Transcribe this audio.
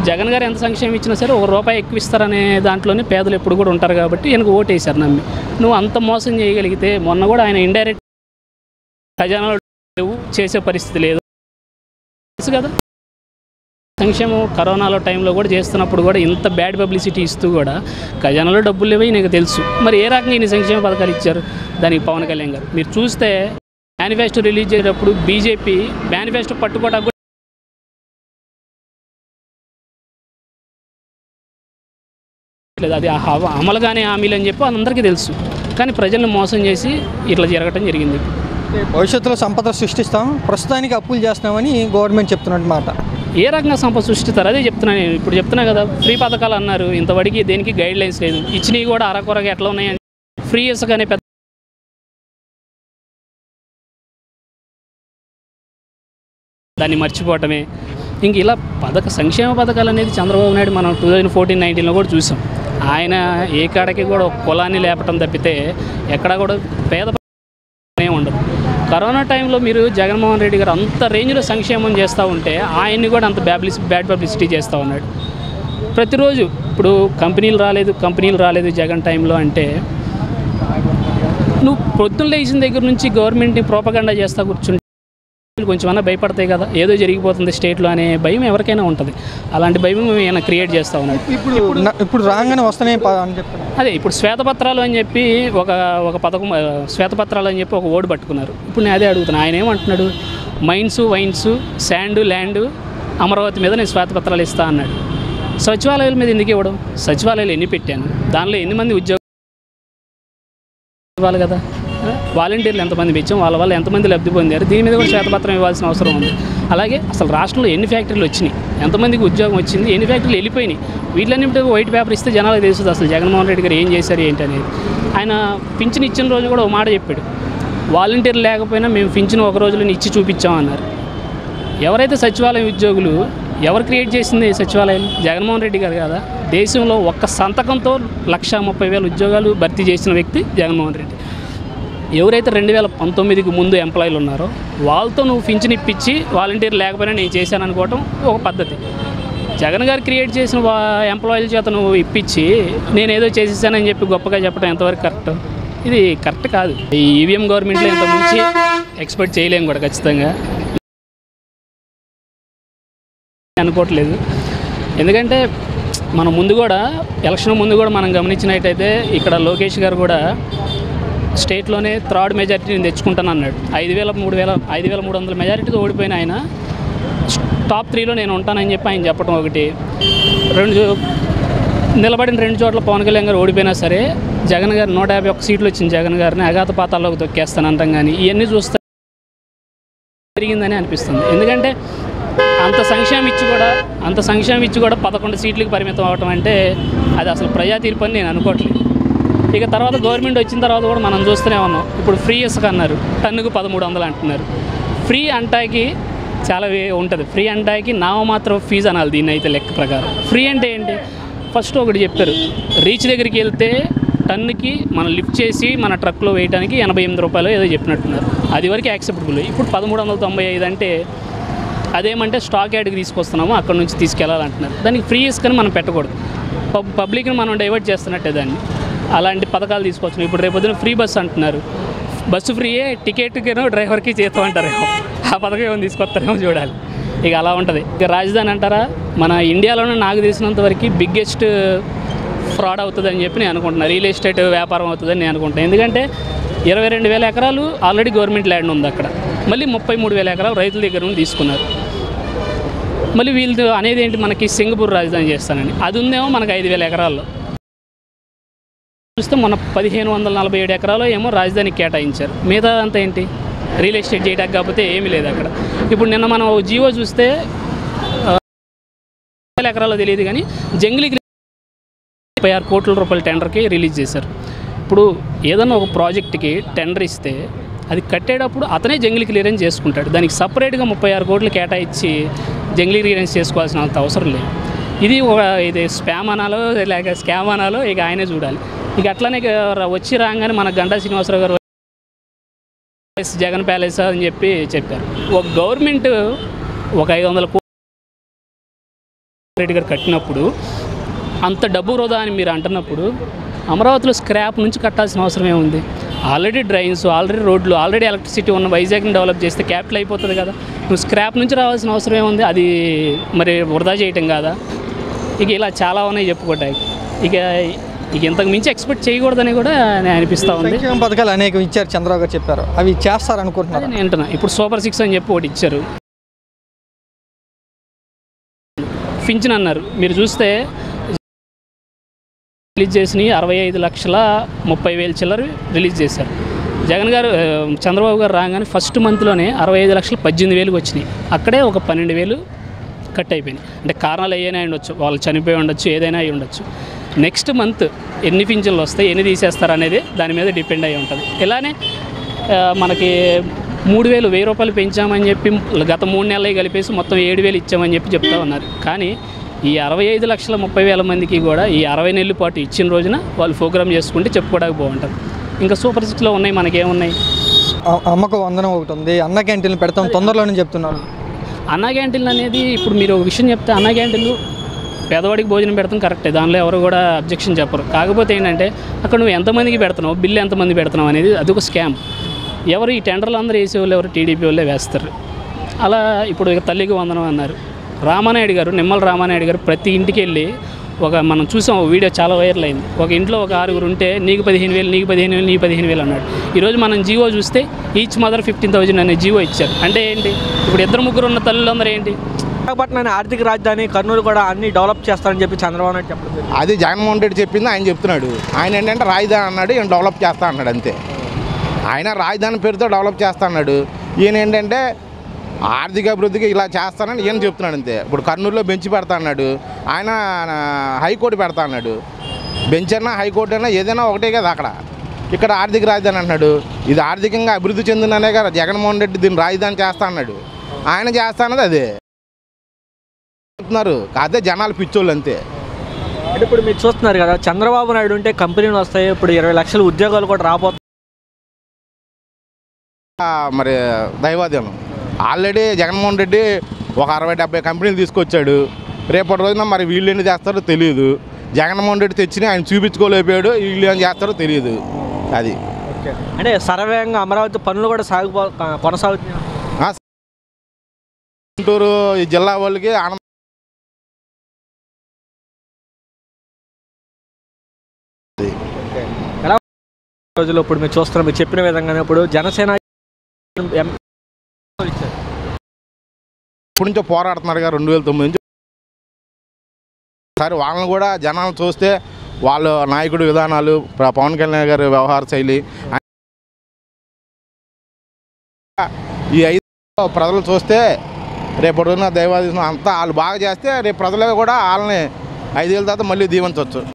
జగన్ గారు ఎంత సంక్షేమం ఇచ్చినా సరే ఒక రూపాయి ఎక్కువ ఇస్తారనే దాంట్లోనే పేదలు ఎప్పుడు కూడా ఉంటారు కాబట్టి ఈయనకు ఓటేశారు నమ్మి. నువ్వు అంత మోసం చేయగలిగితే మొన్న కూడా ఆయన ఇండైరెక్ట్ ఖజానాలో చేసే పరిస్థితి లేదు తెలుసు కదా. సంక్షేమం కరోనాలో టైంలో కూడా చేస్తున్నప్పుడు కూడా ఇంత బ్యాడ్ పబ్లిసిటీ ఇస్తూ కూడా ఖజానాలో డబ్బులు లేవని నీకు తెలుసు. మరి ఏ రకంగా ఇన్ని సంక్షేమ పథకాలు ఇచ్చారు దానికి పవన్ కళ్యాణ్ గారు? మీరు చూస్తే మేనిఫెస్టో రిలీజ్ చేసేటప్పుడు బీజేపీ మేనిఫెస్టో పట్టుకోవడానికి లేదు, అది అమలుగానే హామీలు అని చెప్పి అందరికీ తెలుసు. కానీ ప్రజలను మోసం చేసి ఇట్లా జరగటం జరిగింది. భవిష్యత్తులో సంపద సృష్టిస్తాం, ప్రస్తుతానికి అప్పులు చేస్తున్నామని గవర్నమెంట్ చెప్తున్నట్టు మాట. ఏ రకంగా సంపద సృష్టిస్తారు అదే చెప్తున్నాను నేను. ఇప్పుడు చెప్తున్నా కదా, ఫ్రీ పథకాలు అన్నారు, ఇంతవరకు దేనికి గైడ్ లైన్స్ లేదు. ఇచ్చినవి కూడా అరకొరగా ఎట్లా ఉన్నాయని ఫ్రీ ఇసుకనే పెద్ద దాన్ని మర్చిపోవటమే. ఇంక ఇలా సంక్షేమ పథకాలు అనేది చంద్రబాబు నాయుడు మనం 2014-19లో కూడా చూసాం. ఆయన ఏ కాడకి కూడా ఒక కులాన్ని లేపటం తప్పితే ఎక్కడా కూడా పేద ఉండదు. కరోనా టైంలో మీరు జగన్మోహన్ రెడ్డి గారు అంత రేంజ్లో సంక్షేమం చేస్తూ ఉంటే ఆయన్ని కూడా అంత బ్యాడ్ పబ్లిసిటీ చేస్తూ ఉన్నాడు. ప్రతిరోజు ఇప్పుడు కంపెనీలు రాలేదు జగన్ టైంలో అంటే నువ్వు పొద్దున్న లేచిన దగ్గర నుంచి గవర్నమెంట్ని ప్రోపగండా చేస్తూ కూర్చుంటే కొంచెమన్నా భయపడతాయి కదా, ఏదో జరిగిపోతుంది స్టేట్లో అనే భయం ఎవరికైనా ఉంటుంది. అలాంటి భయం ఏమైనా క్రియేట్ చేస్తూ ఉన్నాడు. ఇప్పుడు రాగానే వస్తున్నాయి అని చెప్తాను. అదే ఇప్పుడు శ్వేతపత్రాలు అని చెప్పి ఒక పథకం, శ్వేతపత్రాలు అని చెప్పి ఒక ఓటు పట్టుకున్నారు. ఇప్పుడు నేను అదే అడుగుతున్నాను, ఆయన ఏమంటున్నాడు? Mines, wines, sand, land, Amaravati మీద నేను శ్వేతపత్రాలు ఇస్తా అన్నాడు. సచివాలయాల మీద ఎందుకు ఇవ్వడం? సచివాలయాలు ఎన్ని పెట్టాను, దానిలో ఎన్ని మంది ఉద్యోగం ఇవ్వాలి కదా, వాలంటీర్లు ఎంతమంది పెంచాం, వాళ్ళ వల్ల ఎంతమంది లబ్ధి పొందారు, దీని మీద కూడా శ్వేతపత్రం ఇవ్వాల్సిన అవసరం ఉంది. అలాగే అసలు రాష్ట్రంలో ఎన్ని ఫ్యాక్టరీలు వచ్చినాయి, ఎంతమందికి ఉద్యోగం వచ్చింది, ఎన్ని ఫ్యాక్టరీలు వెళ్ళిపోయినాయి, వీటిలన్నింటి వైట్ పేపర్ ఇస్తే జనాలకు తెలుస్తుంది అసలు జగన్మోహన్ రెడ్డి గారు ఏం చేశారు ఏంటి అనేది. ఆయన పింఛన్ ఇచ్చిన రోజు కూడా ఒక మాట చెప్పాడు, వాలంటీర్లు లేకపోయినా మేము పింఛన్ ఒక రోజులో ఇచ్చి చూపించామన్నారు. ఎవరైతే సచివాలయం ఉద్యోగులు ఎవరు క్రియేట్ చేసింది సచివాలయం? జగన్మోహన్ రెడ్డి గారు కదా. దేశంలో ఒక్క సంతకంతో 130,000 ఉద్యోగాలు భర్తీ చేసిన వ్యక్తి జగన్మోహన్ రెడ్డి. ఎవరైతే 2019కి ముందు ఎంప్లాయీలు ఉన్నారో వాళ్ళతో నువ్వు పింఛన్ ఇప్పించి వాలంటీర్ లేకపోయినా నేను చేశాను అనుకోవటం ఒక పద్ధతి. జగన్ గారు క్రియేట్ చేసిన ఎంప్లాయీల చేత నువ్వు ఇప్పించి నేనేదో చేసేసానని చెప్పి గొప్పగా చెప్పడం ఎంతవరకు కరెక్ట్? ఇది కరెక్ట్ కాదు. ఈ ఈవీఎం గవర్నమెంట్లో ఇంత ముంచి ఎక్స్పెక్ట్ చేయలేము కూడా ఖచ్చితంగా అనుకోవట్లేదు. ఎందుకంటే మనం ఎలక్షన్ ముందు కూడా మనం గమనించినట్టయితే ఇక్కడ లోకేష్ గారు కూడా స్టేట్లోనే థర్డ్ మెజారిటీ నేను తెచ్చుకుంటాను అన్నాడు. 5,300 మెజారిటీతో ఓడిపోయిన ఆయన టాప్ 3లో నేను ఉంటానని చెప్పి ఆయన చెప్పడం ఒకటి. నిలబడిన 2 చోట్ల పవన్ కళ్యాణ్ గారు ఓడిపోయినా సరే జగన్ గారు 151 సీట్లు వచ్చింది జగన్ గారిని అఘాత పాతాల్లోకి తొక్కేస్తాను అంటాం. కానీ ఇవన్నీ చూస్తే జరిగిందని అనిపిస్తుంది. ఎందుకంటే అంత సంక్షేమం ఇచ్చి కూడా 11 సీట్లకు పరిమితం అవ్వటం అంటే అది అసలు ప్రజా తీర్పు అని నేను అనుకోవట్లేదు. ఇక తర్వాత గవర్నమెంట్ వచ్చిన తర్వాత కూడా మనం చూస్తూనే ఉన్నాం. ఇప్పుడు ఫ్రీ ఇసుక అన్నారు, టన్నుకు 1300 అంటున్నారు. ఫ్రీ అంటాకి చాలా ఉంటుంది. ఫ్రీ అంటాకి నామమాత్రం ఫీజు అనాలి దీన్ని అయితే లెక్క ప్రకారం. ఫ్రీ అంటే ఏంటి? ఫస్ట్ ఒకటి చెప్పారు, రీచ్ దగ్గరికి వెళ్తే టన్నుకి మనం లిఫ్ట్ చేసి మన ట్రక్లో వేయడానికి 88 రూపాయలు ఏదో చెప్పినట్టున్నారు. అది వరకు యాక్సెప్టబుల్. ఇప్పుడు 1395 అంటే అదేమంటే స్టాక్ యార్డ్కి తీసుకొస్తున్నాము, అక్కడ నుంచి తీసుకెళ్ళాలంటున్నారు. దానికి ఫ్రీ ఇసుకని మనం పెట్టకూడదు, పబ్లిక్ని మనం డైవర్ట్ చేస్తున్నట్టే దాన్ని. అలాంటి పథకాలు తీసుకొచ్చినాయి. ఇప్పుడు రేపొద్దున ఫ్రీ బస్సు అంటున్నారు, బస్సు ఫ్రీయే, టికెట్కేనో డ్రైవర్కి చేస్తాం అంటారేమో. ఆ పథకం ఏమో తీసుకొస్తారేమో చూడాలి. ఇక అలా ఉంటుంది. ఇక రాజధాని అంటారా, మన ఇండియాలోనే నాకు తెలిసినంత వరకు బిగ్గెస్ట్ ఫ్రాడ్ అవుతుందని చెప్పి నేను అనుకుంటున్నాను. రియల్ ఎస్టేట్ వ్యాపారం అవుతుందని నేను అనుకుంటున్నాను. ఎందుకంటే 22,000 ఎకరాలు ఆల్రెడీ గవర్నమెంట్ ల్యాండ్ ఉంది అక్కడ, మళ్ళీ 33,000 ఎకరాలు రైతుల దగ్గర నుండి తీసుకున్నారు. మళ్ళీ వీళ్ళు అనేది ఏంటి, మనకి సింగపూర్ రాజధాని చేస్తానని. అది ఉందేమో మనకు 5,000 ఎకరాల్లో చూస్తే మొన్న 1,547 ఎకరాలు ఏమో రాజధానికి కేటాయించారు. మిగతా అంతా ఏంటి, రియల్ ఎస్టేట్ చేయడానికి కాకపోతే ఏమీ లేదు అక్కడ. ఇప్పుడు నిన్న మనం జియో చూస్తే ఎకరాల్లో తెలియదు కానీ జంగిలీకి 36 కోట్ల రూపాయల టెండర్కి రిలీజ్ చేశారు. ఇప్పుడు ఏదన్నా ఒక ప్రాజెక్ట్కి టెండర్ ఇస్తే అది కట్టేటప్పుడు అతనే జంగిలీ క్లియరెన్స్ చేసుకుంటాడు. దానికి సపరేట్గా 36 కోట్లు కేటాయించి జంగిలీ క్లియరెన్స్ చేసుకోవాల్సిన అంత అవసరం లేదు. ఇది స్పామ్ అనాలో లేక స్కామ్ అనాలో ఇక ఆయనే చూడాలి. ఇక అట్లనే వచ్చి రాగానే మన గంటా శ్రీనివాసరావు గారు జగన్ ప్యాలెస్ అని చెప్పి చెప్పారు. ఒక గవర్నమెంట్ ఒక 500 రెడ్డి గారు కట్టినప్పుడు అంత డబ్బు వృధా అని మీరు అంటున్నప్పుడు అమరావతిలో స్క్రాప్ నుంచి కట్టాల్సిన అవసరం ఏముంది? ఆల్రెడీ డ్రైన్స్, ఆల్రెడీ రోడ్లు, ఆల్రెడీ ఎలక్ట్రిసిటీ ఉన్న వైజాగ్ని డెవలప్ చేస్తే క్యాపిటల్ అయిపోతుంది కదా. నువ్వు స్క్రాప్ నుంచి రావాల్సిన అవసరం ఏముంది? అది మరి వృధా చేయటం కాదా? ఇక ఇలా చాలా ఉన్నాయి చెప్పుకోవటానికి. ఇక ఇంతకు మించి ఎక్స్పెక్ట్ చేయకూడదని కూడా నేను అనిపిస్తూ ఉంది. సంక్షేమ పథకాలు అనేక ఇచ్చారు, చంద్రబాబు గారు చెప్పారు, అవి చేస్తారనుకుంటున్నారు. నేను అంటున్నా, ఇప్పుడు సూపర్ 6 అని చెప్పి ఒకటి ఇచ్చారు, పింఛన్ అన్నారు. మీరు చూస్తే రిలీజ్ చేసినవి 65,30,000 చిల్లర రిలీజ్ చేశారు. జగన్ గారు చంద్రబాబు గారు రాగానే ఫస్ట్ మంత్లోనే 65,18,000 వచ్చినాయి. అక్కడే ఒక 12,000 కట్ అయిపోయినాయి. అంటే కారణాలు ఏదైనా ఉండొచ్చు, వాళ్ళు చనిపోయి ఉండొచ్చు, ఏదైనా అయి ఉండొచ్చు. నెక్స్ట్ మంత్ ఎన్ని పింఛన్లు వస్తాయి, ఎన్ని తీసేస్తారు అనేది దాని మీద డిపెండ్ అయి ఉంటుంది. ఇలానే మనకి 3,000 రూపాయలు పెంచామని చెప్పి గత 3 నెలలు కలిపేసి మొత్తం 7,000 ఇచ్చామని చెప్పి చెప్తా ఉన్నారు. కానీ ఈ 65,30,000 మందికి కూడా ఈ 60 నెలల పాటు ఇచ్చిన రోజున వాళ్ళు ప్రోగ్రామ్ చేసుకుంటే చెప్పుకోవడానికి బాగుంటుంది. ఇంకా సూపర్ 6లో ఉన్నాయి, మనకేమున్నాయి? అమ్మకు వందనం ఒకటి ఉంది, అన్న క్యాంటీన్లు పెడతాం తొందరలోనే చెప్తున్నారు. అన్న క్యాంటీన్లు అనేది ఇప్పుడు మీరు ఒక విషయం చెప్తే, అన్న క్యాంటీన్లు పేదవాడికి భోజనం పెడతాం కరెక్టే, దానిలో ఎవరు కూడా అబ్జెక్షన్ చెప్పరు. కాకపోతే ఏంటంటే అక్కడ నువ్వు ఎంతమందికి పెడుతున్నావు, బిల్లు ఎంతమంది పెడుతున్నావు అనేది అదొక స్కామ్. ఎవరు ఈ టెండర్లు అందరూ వేసేవాళ్ళు ఎవరు? టీడీపీ వాళ్ళే వేస్తారు. అలా ఇప్పుడు తల్లికి వందనం అన్నారు. రామానాయుడు గారు, నిమ్మల రామానాయుడు గారు ప్రతి ఇంటికి వెళ్ళి మనం చూసాం, ఒక వీడియో చాలా వైరల్ అయింది. ఒక ఇంట్లో ఒక 6 ఉంటే నీకు 15,000, నీకు 15,000, నీకు 15,000 అన్నాడు. ఈరోజు మనం జీవో చూస్తే ఈచ్ మదర్ 15,000 అనే జీవో ఇచ్చారు. అంటే ఏంటి? ఇప్పుడు 2-3 ఉన్న తల్లులందరూ ఏంటి? విశాఖపట్నాన్ని ఆర్థిక రాజధాని, కర్నూలు కూడా అన్ని డెవలప్ చేస్తారని చెప్పి చంద్రబాబు నాయుడు చెప్పలేదు. అది జగన్మోహన్ రెడ్డి చెప్పింది ఆయన చెప్తున్నాడు. ఆయన ఏంటంటే రాజధాని అన్నాడు, ఈయన డెవలప్ చేస్తా అన్నాడు అంతే. ఆయన రాజధాని పేరుతో డెవలప్ చేస్తా అన్నాడు. ఈయన ఏంటంటే ఆర్థిక అభివృద్ధికి ఇలా చేస్తానని ఈయన చెప్తున్నాడు అంతే. ఇప్పుడు కర్నూలులో బెంచ్ పెడతా అన్నాడు, ఆయన హైకోర్టు పెడతా అన్నాడు. బెంచ్ అన్నా హైకోర్టు అన్నా ఏదైనా ఒకటే కదా అక్కడ. ఇక్కడ ఆర్థిక రాజధాని అన్నాడు. ఇది ఆర్థికంగా అభివృద్ధి చెందిననే కదా జగన్మోహన్ రెడ్డి దీన్ని రాజధాని చేస్తా అన్నాడు. ఆయన చేస్తా అన్నది అదే చెప్తున్నారు. అదే జనాలు పిచ్చోళ్ళు అంతే. అంటే ఇప్పుడు మీరు చూస్తున్నారు కదా, చంద్రబాబు నాయుడు ఉంటే కంపెనీలు వస్తాయి, ఇప్పుడు 20 లక్షల ఉద్యోగాలు కూడా రాబోతున్నాయి. మరి దైవాధీనం. ఆల్రెడీ జగన్మోహన్ రెడ్డి ఒక 60-70 కంపెనీలు తీసుకొచ్చాడు. రేపటి రోజున మరి వీళ్ళు ఎన్ని చేస్తారో తెలియదు. జగన్మోహన్ రెడ్డి తెచ్చిన ఆయన చూపించుకోలేకపోయాడు, వీళ్ళు ఏం చేస్తారో తెలియదు. అది అంటే సర్వేంగా అమరావతి పనులు కూడా కొనసాగుతున్నాయి. గుంటూరు ఈ జిల్లా వాళ్ళకి ఆనందం. రోజుల్లో ఇప్పుడు మీరు చూస్తున్నారు, మీరు చెప్పిన విధంగానే ఇప్పుడు జనసేన ఇప్పటి నుంచో పోరాడుతున్నారు కదా 2009 నుంచి. సరే వాళ్ళని కూడా జనాలు చూస్తే వాళ్ళ నాయకుడు విధానాలు, పవన్ కళ్యాణ్ గారి వ్యవహార శైలి, ఈ 5 ప్రజలు చూస్తే రేపటి రోజున దైవాధీనం అంతా వాళ్ళు బాగా చేస్తే రేపు ప్రజలు కూడా వాళ్ళని 5 ఏళ్ళ తర్వాత మళ్ళీ దీవించవచ్చు.